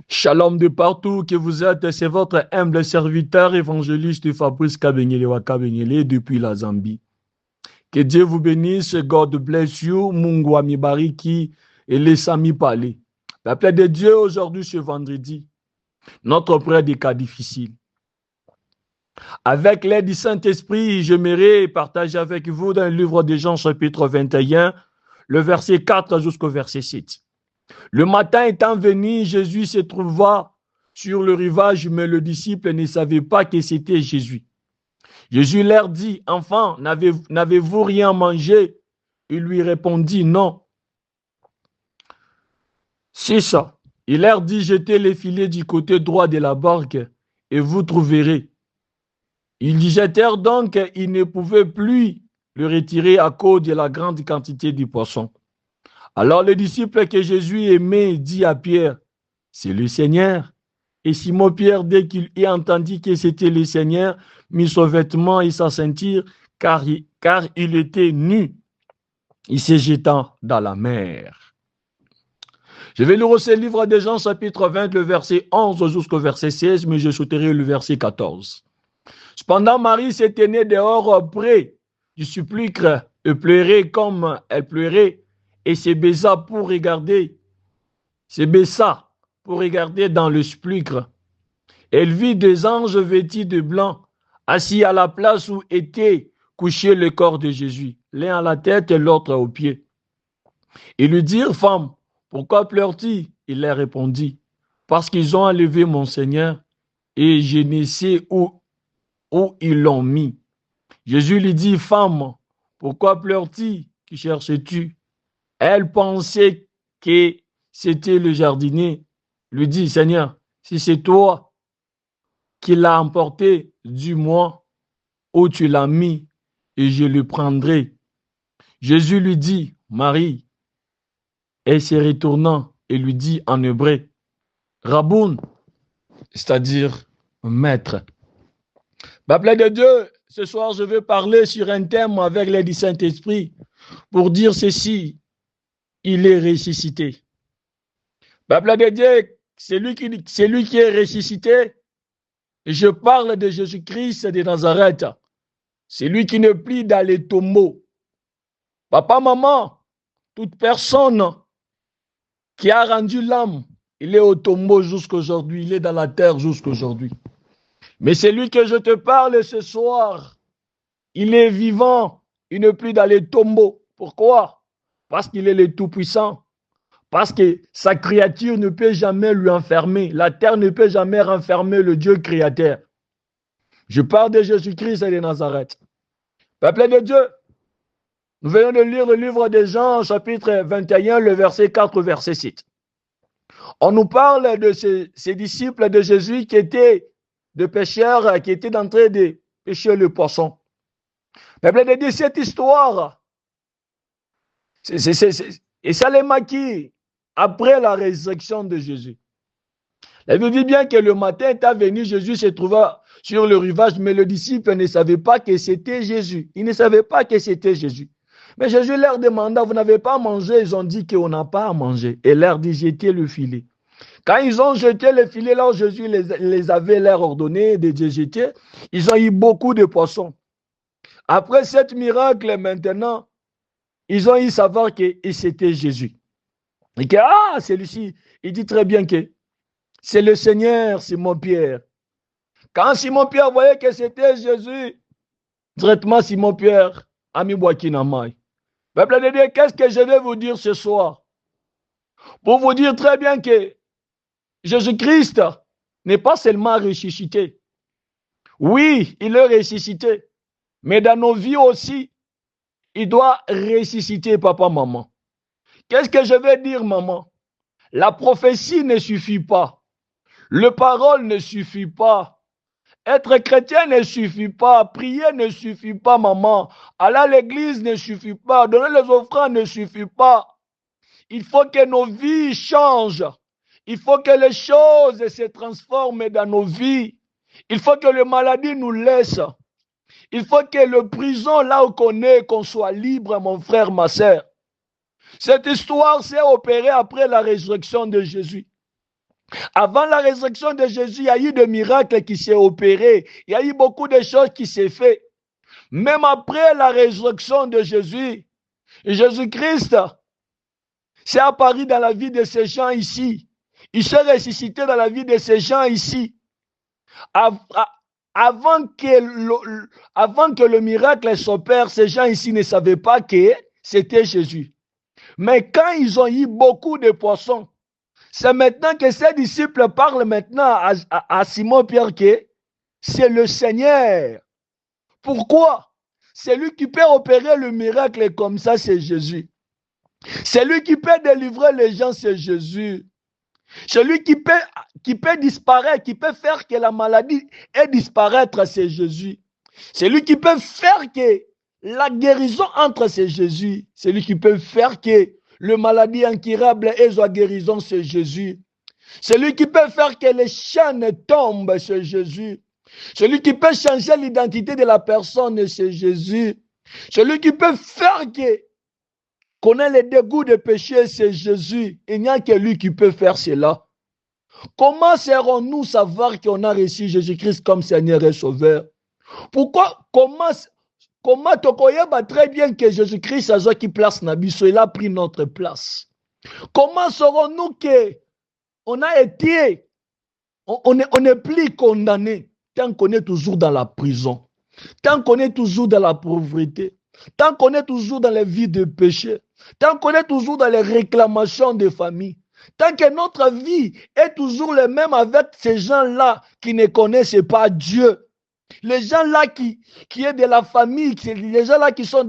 Shalom de partout que vous êtes, c'est votre humble serviteur évangéliste Fabrice Kabenyele Wakabenyele depuis la Zambie. Que Dieu vous bénisse, God bless you, Mungu Amibariki et laissez-moi parler. Peuple de Dieu, aujourd'hui ce vendredi, notre prière des cas difficiles. Avec l'aide du Saint-Esprit, j'aimerais partager avec vous dans le livre de Jean chapitre 21, le verset 4 jusqu'au verset 7. Le matin étant venu, Jésus se trouva sur le rivage, mais le disciple ne savait pas que c'était Jésus. Jésus leur dit, « Enfants, n'avez-vous rien mangé ?» Il lui répondit, « Non. » C'est ça. Il leur dit, « Jetez les filets du côté droit de la barque et vous trouverez. » Ils y jetèrent donc, ils ne pouvaient plus le retirer à cause de la grande quantité du poisson. Alors le disciple que Jésus aimait dit à Pierre, « C'est le Seigneur. » Et Simon-Pierre, dès qu'il y entendit que c'était le Seigneur, mit son vêtement et sa ceinture, car il était nu. Il se jeta dans la mer. Je vais lire aussi le livre de Jean, chapitre 20, le verset 11 jusqu'au verset 16, mais je sauterai le verset 14. Cependant, Marie se tenait dehors près du sepulcre et pleurait comme elle pleurait, et se baissa pour regarder dans le sepulcre. Elle vit des anges vêtus de blanc, assis à la place où était couché le corps de Jésus, l'un à la tête et l'autre aux pieds. Ils lui dirent, « Femme, pourquoi pleures-tu » Il leur répondit, « Parce qu'ils ont enlevé mon Seigneur et je ne sais où ils l'ont mis. » Jésus lui dit, « Femme, pourquoi pleures-tu? Qui cherches-tu » Elle pensait que c'était le jardinier. Lui dit, « Seigneur, si c'est toi qui l'as emporté, dis-moi où tu l'as mis et je le prendrai. » Jésus lui dit, « Marie. » Et se retournant et lui dit en hébreu, « Raboun », c'est-à-dire maître. Peuple de Dieu, ce soir je vais parler sur un thème avec l'aide du Saint-Esprit pour dire ceci, il est ressuscité. Peuple de Dieu, c'est lui qui est ressuscité. Je parle de Jésus-Christ de Nazareth. C'est lui qui n'est plus dans les tombeaux. Papa, maman, toute personne qui a rendu l'âme, il est au tombeau jusqu'aujourd'hui, il est dans la terre jusqu'aujourd'hui. Mais c'est lui que je te parle ce soir. Il est vivant, il n'est plus dans les tombeaux. Pourquoi? Parce qu'il est le Tout-Puissant. Parce que sa créature ne peut jamais lui enfermer. La terre ne peut jamais renfermer le Dieu créateur. Je parle de Jésus-Christ et de Nazareth. Peuple de Dieu, nous venons de lire le livre de Jean, chapitre 21, le verset 4, verset 7. On nous parle de ces disciples de Jésus qui étaient des pêcheurs, qui étaient en train de pêcher le poisson. Peuple de Dieu, cette histoire, et ça les maquille après la résurrection de Jésus. La Bible dit bien que le matin étant venu, Jésus se trouva sur le rivage, mais le disciple ne savait pas que c'était Jésus. Il ne savait pas que c'était Jésus. Mais Jésus leur demanda, vous n'avez pas mangé? Ils ont dit qu'on n'a pas à manger. Et leur dit, jetez le filet. Quand ils ont jeté le filet, là où Jésus les avait leur ordonné de jeter, ils ont eu beaucoup de poissons. Après cet miracle, maintenant, ils ont eu savoir que c'était Jésus. Et que, celui-ci, il dit très bien que c'est le Seigneur, Simon-Pierre. Quand Simon-Pierre voyait que c'était Jésus, directement Simon-Pierre a mis Boakinamai. Peuple de Dieu, qu'est-ce que je vais vous dire ce soir? Pour vous dire très bien que Jésus-Christ n'est pas seulement ressuscité. Oui, il est ressuscité. Mais dans nos vies aussi, il doit ressusciter papa, maman. Qu'est-ce que je vais dire, maman? La prophétie ne suffit pas. Le parole ne suffit pas. Être chrétien ne suffit pas. Prier ne suffit pas, maman. Aller à l'église ne suffit pas. Donner les offrandes ne suffit pas. Il faut que nos vies changent. Il faut que les choses se transforment dans nos vies. Il faut que les maladies nous laissent. Il faut que le prison, là où on est, qu'on soit libre, mon frère, ma soeur. Cette histoire s'est opérée après la résurrection de Jésus. Avant la résurrection de Jésus, il y a eu des miracles qui s'est opérés. Il y a eu beaucoup de choses qui s'est fait. Même après la résurrection de Jésus, Jésus-Christ s'est apparu dans la vie de ces gens ici. Il s'est ressuscité dans la vie de ces gens ici. Avant que le miracle s'opère, ces gens ici ne savaient pas que c'était Jésus. Mais quand ils ont eu beaucoup de poissons, c'est maintenant que ces disciples parlent maintenant à Simon-Pierre que c'est le Seigneur. Pourquoi? C'est lui qui peut opérer le miracle comme ça, c'est Jésus. C'est lui qui peut délivrer les gens, c'est Jésus. Celui qui peut disparaître, qui peut faire que la maladie ait disparaître, c'est Jésus. Celui qui peut faire que la guérison entre, c'est Jésus. Celui qui peut faire que le maladie incurable ait sa guérison, c'est Jésus. Celui qui peut faire que les chaînes tombent, c'est Jésus. Celui qui peut changer l'identité de la personne, c'est Jésus. Celui qui peut faire qu'on ait le dégoût de péché, c'est Jésus. Il n'y a que lui qui peut faire cela. Comment serons-nous savoir qu'on a reçu Jésus-Christ comme Seigneur et Sauveur? Pourquoi? Comment tu connais très bien que Jésus-Christ a qui place Nabiso, il a pris notre place? Comment saurons-nous qu'on a été, on n'est plus condamné tant qu'on est toujours dans la prison, tant qu'on est toujours dans la pauvreté, tant qu'on est toujours dans les vies de péché, tant qu'on est toujours dans les réclamations des familles, tant que notre vie est toujours la même avec ces gens-là qui ne connaissent pas Dieu, les gens-là qui est de la famille, les gens-là qui sont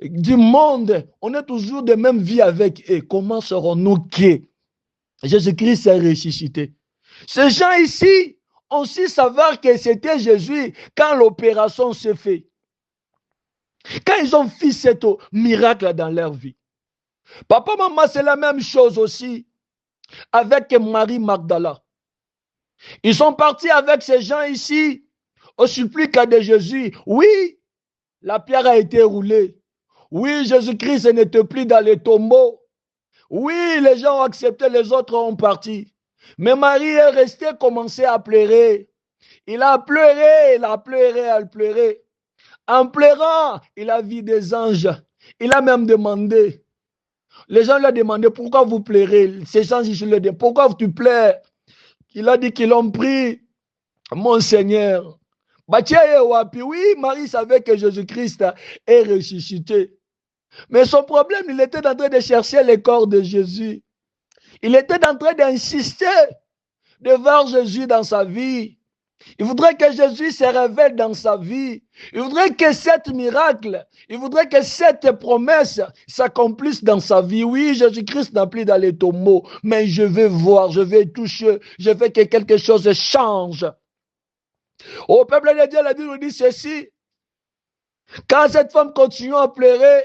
du monde, on est toujours de même vie avec eux. Comment serons-nous que Jésus-Christ est ressuscité? Ces gens ici ont su savoir que c'était Jésus quand l'opération s'est faite. Quand ils ont fait ce miracle dans leur vie. Papa, maman, c'est la même chose aussi avec Marie Magdala. Ils sont partis avec ces gens ici au supplice de Jésus. Oui, la pierre a été roulée. Oui, Jésus-Christ n'était plus dans les tombeaux. Oui, les gens ont accepté, les autres ont parti. Mais Marie est restée, commencé à pleurer. Il a pleuré, il a pleuré, elle pleurait. En pleurant, il a vu des anges. Il a même demandé. Les gens lui ont demandé pourquoi vous pleurez. Ces gens, je lui ai dit, pourquoi tu pleures? Il a dit qu'ils l'ont pris, mon Seigneur. Oui, Marie savait que Jésus-Christ est ressuscité. Mais son problème, il était en train de chercher le corps de Jésus. Il était en train d'insister de voir Jésus dans sa vie. Il voudrait que Jésus se révèle dans sa vie. Il voudrait que cet miracle, il voudrait que cette promesse s'accomplisse dans sa vie. Oui, Jésus-Christ n'a plus dans les tombeaux, mais je vais voir, je vais toucher, je veux que quelque chose change. Au peuple de Dieu, la Bible nous dit ceci. Quand cette femme continue à pleurer,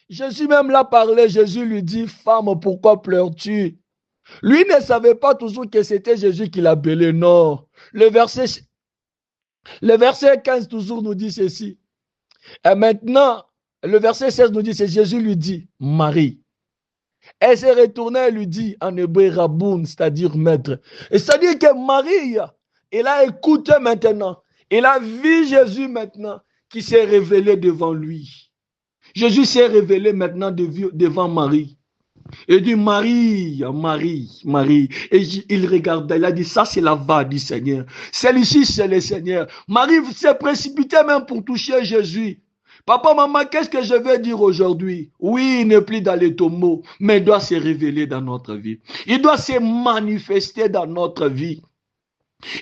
Jésus même l'a parlé. Jésus lui dit, femme, pourquoi pleures-tu? Lui ne savait pas toujours que c'était Jésus qui l'appelait. Non. Le verset 15 toujours nous dit ceci. Et maintenant, le verset 16 nous dit, c'est Jésus lui dit, Marie. Elle s'est retournée et lui dit en hébreu Raboun, c'est-à-dire maître. Et c'est-à-dire que Marie, elle a écouté maintenant. Elle a vu Jésus maintenant qui s'est révélé devant lui. Jésus s'est révélé maintenant devant Marie. Il dit Marie, Marie, Marie. Et il regardait, il a dit ça c'est la voix du Seigneur. Celle-ci c'est le Seigneur. Marie s'est précipitée même pour toucher Jésus. Papa, maman, qu'est-ce que je vais dire aujourd'hui? Oui, il n'est plus dans les tombeaux, mais il doit se révéler dans notre vie. Il doit se manifester dans notre vie.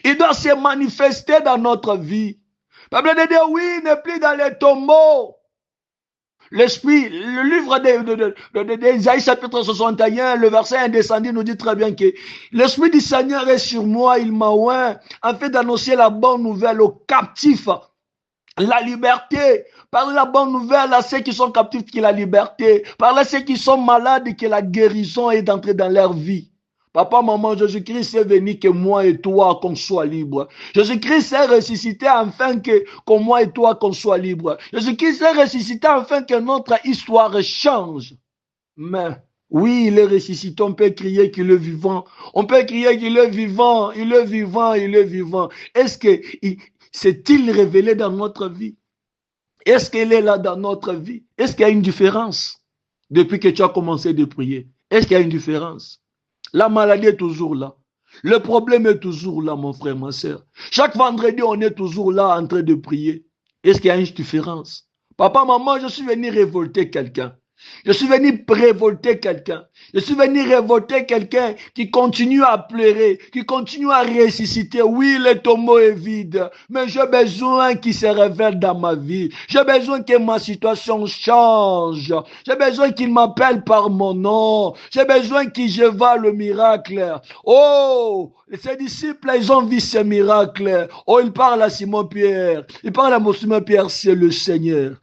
Il doit se manifester dans notre vie. Papa de dire oui, il n'est plus dans les tombeaux. L'esprit, le livre d'Ésaïe chapitre 61, le verset 1 descendu nous dit très bien que l'esprit du Seigneur est sur moi, il m'a oint, afin d'annoncer la bonne nouvelle aux captifs, la liberté. Par la bonne nouvelle à ceux qui sont captifs, qui est la liberté. Par à ceux qui sont malades, que la guérison est entrée dans leur vie. Papa, maman, Jésus-Christ est venu que moi et toi, qu'on soit libre. Jésus-Christ est ressuscité afin que moi et toi, qu'on soit libre. Jésus-Christ est ressuscité afin que notre histoire change. Mais Oui, il est ressuscité. On peut crier qu'il est vivant. On peut crier qu'il est vivant. Il est vivant. Il est vivant. Est-ce que s'est-il révélé dans notre vie? Est-ce qu'il est là dans notre vie? Est-ce qu'il y a une différence depuis que tu as commencé de prier? Est-ce qu'il y a une différence? La maladie est toujours là. Le problème est toujours là, mon frère, ma soeur. Chaque vendredi, on est toujours là en train de prier. Est-ce qu'il y a une différence? Papa, maman, je suis venu révolter quelqu'un. Je suis venu révolter quelqu'un. Je suis venu révolter quelqu'un qui continue à pleurer, qui continue à ressusciter. Oui, le tombeau est vide, mais j'ai besoin qu'il se révèle dans ma vie. J'ai besoin que ma situation change. J'ai besoin qu'il m'appelle par mon nom. J'ai besoin qu'il je vois le miracle. Oh, ses disciples, ils ont vu ce miracle. Oh, ils parlent à Simon-Pierre. Ils parlent à Simon-Pierre, c'est le Seigneur.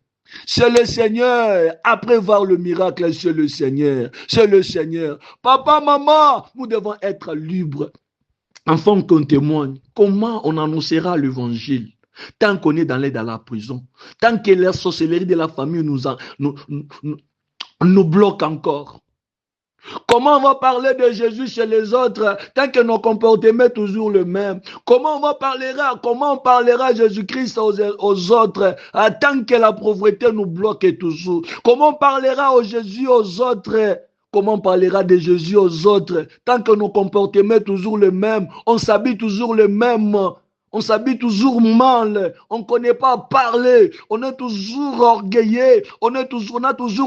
C'est le Seigneur. Après voir le miracle, c'est le Seigneur. C'est le Seigneur. Papa, maman, nous devons être libres. Enfin qu'on témoigne. Comment on annoncera l'évangile? Tant qu'on est dans l'aide à la prison. Tant que la sorcellerie de la famille nous bloque encore. Comment on va parler de Jésus chez les autres tant que nos comportements sont toujours le même? Comment on parlera Jésus-Christ aux autres tant que la pauvreté nous bloque toujours? Comment on parlera au Jésus aux autres? Comment on parlera de Jésus aux autres tant que nos comportements sont toujours le même? On s'habille toujours le même. On s'habille toujours mal, on ne connaît pas parler, on est toujours orgueilleux, on a toujours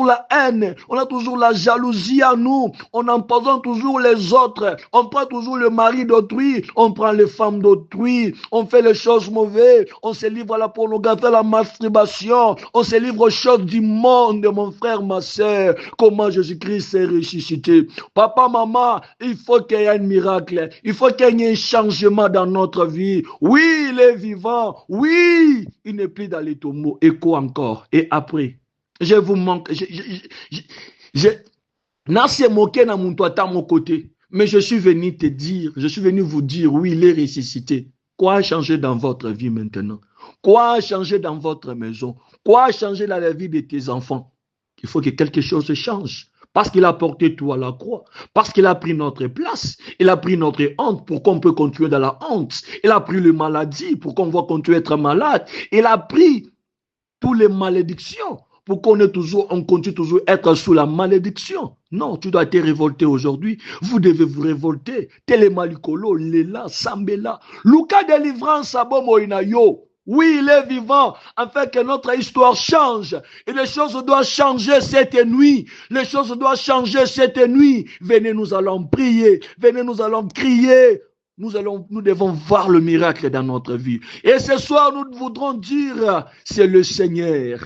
la haine, on a toujours la jalousie à nous, on empoisonne toujours les autres, on prend toujours le mari d'autrui, on prend les femmes d'autrui, on fait les choses mauvaises, on se livre à la pornographie, à la masturbation, on se livre aux choses du monde, mon frère, ma soeur. Comment Jésus-Christ est ressuscité? Papa, maman, il faut qu'il y ait un miracle, il faut qu'il y ait un changement dans notre vie. Oui, il est vivant. Oui, il n'est plus dans les tombeaux. Et quoi encore? Et après, je vous manque. N'a se moqué dans mon toit à mon côté. Mais je suis venu te dire, je suis venu vous dire, oui, il est ressuscité. Quoi a changé dans votre vie maintenant? Quoi a changé dans votre maison? Quoi a changé dans la vie de tes enfants? Il faut que quelque chose change. Parce qu'il a porté tout à la croix. Parce qu'il a pris notre place. Il a pris notre honte pour qu'on peut continuer dans la honte. Il a pris les maladies pour qu'on va continuer à être malade. Il a pris toutes les malédictions pour qu'on continue toujours à être sous la malédiction. Non, tu dois te révolter aujourd'hui. Vous devez vous révolter. Télémalikolo, Lela, Sambela. Luka délivrance, Abomo Inayo. Oui, il est vivant, afin que notre histoire change. Et les choses doivent changer cette nuit. Les choses doivent changer cette nuit. Venez, nous allons prier. Venez, nous allons crier. Nous devons voir le miracle dans notre vie. Et ce soir, nous voudrons dire, c'est le Seigneur.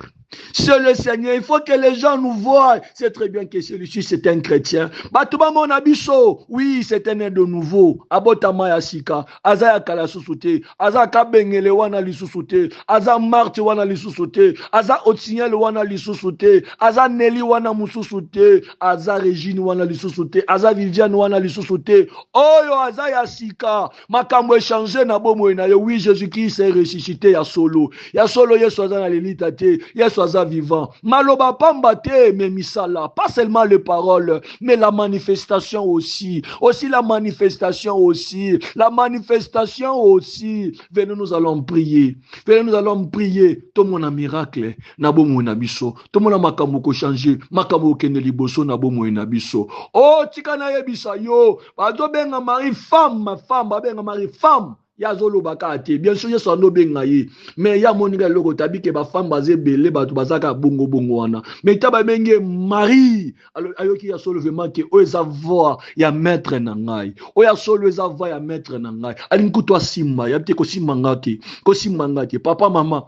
C'est le Seigneur. Il faut que les gens nous voient. C'est très bien que celui-ci, c'est un chrétien. Batouba mon abisso. Oui, c'est un de nouveau. Abotama yasika. Aza yakala susute. Aza kabengele wana li susute. Aza marti wana li susute. Aza otsignel wana li susute. Aza Nelly wana mususute. Aza Regine wana li susute. Aza Viviane wana li susute. Oyo aza yasika. Makambo échangé na bomo na yo. Oui, Jésus-Christ est ressuscité ya solo. Ya solo yeso aza na lelita te. Yeso aza vivant. Maloba pamba te mais misala. Pas seulement les paroles, mais la manifestation aussi. Aussi la manifestation aussi. La manifestation aussi. Venez, nous allons prier. Venez, nous allons prier. Tout mon a miracle. Na bomo na biso. Tout mon a makambo ko changer. Makambo kende liboso na bomo na biso. Oh, tika na yebisa yo. Bazo benga mari femme. Ba benga mari femme. Ya zolo bakate bien sûr yeso no benga ye mais ya moninga loko tabi ke ba femme baze belé batu bazaka bongo bongo wana mais taba benge mari ayoki ya solo vraiment ke o eza voix ya maître na ngai o ya solo eza voix ya maître na ngai ali nkuto simba ya te ko simba ngati papa mama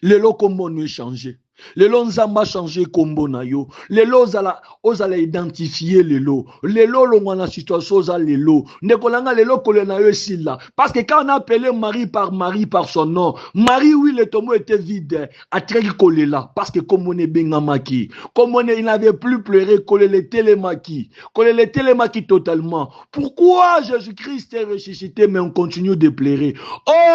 lelo kombo no changer. Lelo nzamba changer kombo na yo. Lelo ozala identifier lelo. Lelo longwa situation oza lelo. Ndekolanga lelo kole na yo esila. Parce que quand on appelait Marie par son nom, Marie oui le tombeau était vide. Atreki kolela parce que comme on est bengamaki, comme on est, il n'avait plus pleuré, kole le télémaki totalement. Pourquoi Jésus-Christ est ressuscité mais on continue de pleurer?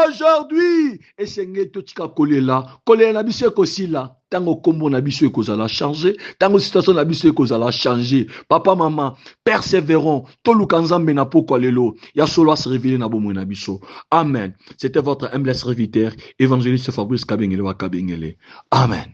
Aujourd'hui, et c'est totika kolela, kolela na biso kosila. tango kombo na biso ekozala changer, tango situation na biso ekozala changer. Papa, maman, persévérons, toluka nzambe na pokwa lelo, ya solo a se révéler na bomwe na biso. Amen. C'était votre humble serviteur, évangéliste Fabrice Kabengele wa Kabengele. Amen.